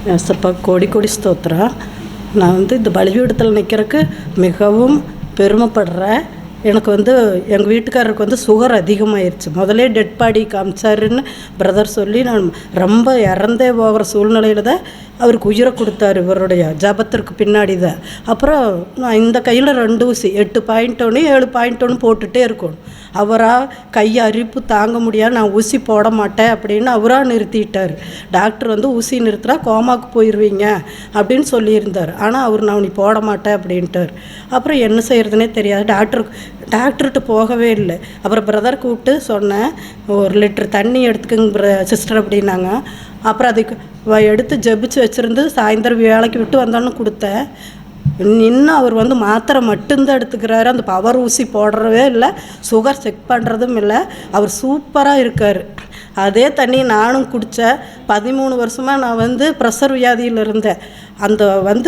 ஏசப்பா கோடி கோடி ஸ்தோத்திரம். நான் இந்த பலிபீடத்தில் நிற்கிறதுக்கு மிகவும் பெருமைப்படுறேன். எனக்கு எங்கள் வீட்டுக்காரருக்கு சுகர் அதிகமாகிருச்சு. முதலே டெட் பாடி காமிச்சாருன்னு பிரதர் சொல்லி நான் ரொம்ப இறந்தே போகிற சூழ்நிலையில் தான் அவருக்கு உயிரை கொடுத்தாரு, இவருடைய ஜபத்திற்கு பின்னாடி தான். அப்புறம் நான் இந்த கையில் 2 ஊசி 8.1 7.1 போட்டுகிட்டே இருக்கணும். அவராக கையை அரிப்பு தாங்க முடியாது, நான் ஊசி போட மாட்டேன் அப்படின்னு அவராக நிறுத்திட்டார். டாக்டர் ஊசி நிறுத்துறா கோமாக்கு போயிடுவீங்க அப்படின்னு சொல்லியிருந்தார். ஆனால் அவர் நான் நீ போட மாட்டேன் அப்படின்ட்டார். அப்புறம் என்ன செய்கிறதுனே தெரியாது. டாக்டர்கிட்ட போகவே இல்லை. அப்புறம் பிரதர் கூப்பிட்டு சொன்னேன், 1 லிட்டர் தண்ணி எடுத்துக்கங்க சிஸ்டர் அப்படின்னாங்க. அப்புறம் அதுக்கு எடுத்து ஜபிச்சு வச்சுருந்து சாயந்தரம் வேலைக்கு விட்டு வந்தோன்னு கொடுத்தேன். இன்னும் அவர் மாத்திரை மட்டும்தான் எடுத்துக்கிறாரு. அந்த பவர் ஊசி போடுறவே இல்லை, சுகர் செக் பண்ணுறதும் இல்லை. அவர் சூப்பராக இருக்கார். அதே தண்ணி நானும் குடித்தேன். 13 வருஷமாக நான் ப்ரெஷர் வியாதியில் இருந்தேன். அந்த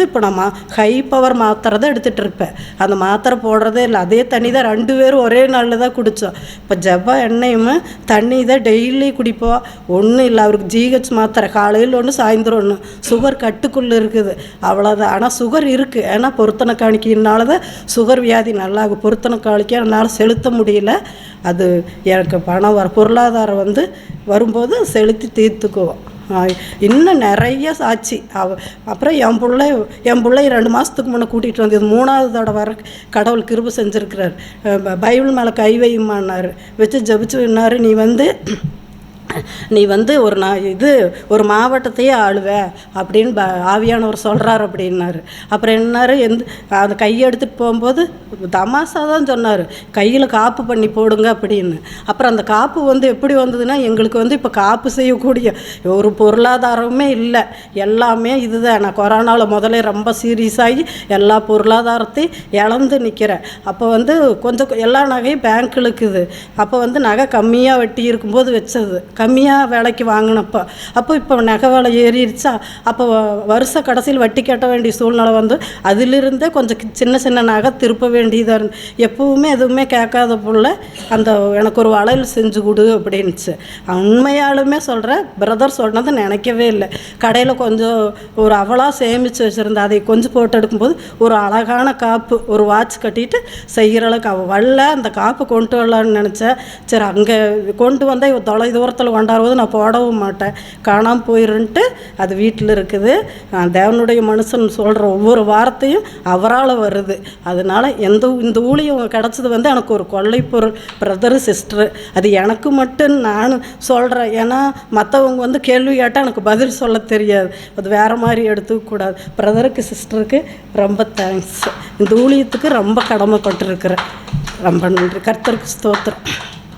இப்போ நம்ம ஹை பவர் மாத்திரை தான் எடுத்துகிட்டு இருப்பேன். அந்த மாத்திரை போடுறதே இல்லை. அதே தண்ணி தான் 2 பேரும் ஒரே நாளில் தான் குடித்தோம். இப்போ ஜப்பா எண்ணெயும் தண்ணி தான் டெய்லி குடிப்போம். ஒன்றும் இல்லை. அவருக்கு ஜிஹெச் மாத்திரை காலையில் 1 சாயந்தரம் 1. சுகர் கட்டுக்குள்ளே இருக்குது, அவ்வளோதான். ஆனால் சுகர் இருக்குது. ஏன்னா பொருத்தனை காணிக்கையினால தான் சுகர் வியாதி நல்லாகும். பொருத்தனை காணிக்கை என்னால் செலுத்த முடியல. அது எனக்கு பணம் பொருளாதாரம் வரும்போது செலுத்தி தீர்த்துக்குவோம். இன்னும் நிறைய சாட்சி. அப்புறம் என் பிள்ளை 2 மாதத்துக்கு முன்னே கூட்டிகிட்டு இது 3வது தடவை கடவுள் கிருபை செஞ்சுருக்கிறார். பைபிள் மேலே கை வையுமான்னார். வச்சு ஜபிச்சுன்னாரு, நீ ஒரு மாவட்டத்தையே ஆளுவ அப்படின்னு ஆவியானவர் சொல்கிறார் அப்படின்னாரு. அப்புறம் என்னாரு அந்த கையை எடுத்துகிட்டு போகும்போது தமாசா தான் சொன்னார், கையில் காப்பு பண்ணி போடுங்க அப்படின்னு. அப்புறம் அந்த காப்பு எப்படி வந்ததுன்னா, எங்களுக்கு இப்போ காப்பு செய்யக்கூடிய ஒரு பொருளாதாரமே இல்லை. எல்லாமே இதுதான். நான் கொரோனாவில் முதல்ல ரொம்ப சீரியஸாகி எல்லா பொருளாதாரத்தையும் இழந்து நிற்கிறேன். அப்போ கொஞ்சம் எல்லா நகையும் பேங்க்கில் இருக்குது. அப்போ நகை கம்மியாக வட்டி இருக்கும்போது வச்சது, கம்மியாக விலைக்கு வாங்கினப்போ. அப்போ இப்போ நகை விலை ஏறிடுச்சா. அப்போ வருஷ கடைசியில் வட்டி கட்ட வேண்டிய சூழ்நிலை அதிலிருந்தே கொஞ்சம் சின்ன சின்ன நகை திருப்ப வேண்டியதாக இருந்து. எப்பவுமே எதுவுமே கேட்காத புள்ள எனக்கு ஒரு வளையல் செஞ்சு கொடு அப்படின்னுச்சு. உண்மையாலுமே சொல்கிறேன், பிரதர் சொன்னதை நினைக்கவே இல்லை. கடையில் கொஞ்சம் ஒரு அவளாக சேமித்து வச்சுருந்தேன். அதை கொஞ்சம் போட்டு எடுக்கும்போது ஒரு அழகான காப்பு, ஒரு வாட்ச் கட்டிட்டு செய்கிற அளவுக்கு அவள் வரல. அந்த காப்பு கொண்டு வரலான்னு நினச்சேன். சரி, அங்கே கொண்டு வந்தால் தொலை தூரத்தில் கொண்டாடுவது நான் போடவும் மாட்டேன், காணாமல் போயிருன்ட்டு அது வீட்டில் இருக்குது. தேவனுடைய மனுஷன் சொல்கிற ஒவ்வொரு வார்த்தையும் அவரால் வருது. அதனால் இந்த ஊழியம் கிடச்சது எனக்கு ஒரு கொள்ளை பொருள். பிரதரு சிஸ்டரு அது எனக்கு மட்டும் நான் சொல்கிறேன். ஏன்னா மற்றவங்க கேள்வி கேட்டால் எனக்கு பதில் சொல்ல தெரியாது. அது வேறு மாதிரி எடுத்துக்கூடாது. பிரதருக்கு சிஸ்டருக்கு ரொம்ப தேங்க்ஸ். இந்த ஊழியத்துக்கு ரொம்ப கடமைப்பட்டிருக்கிறேன். ரொம்ப நன்றி. கர்த்தருக்கு ஸ்தோத்திரம்.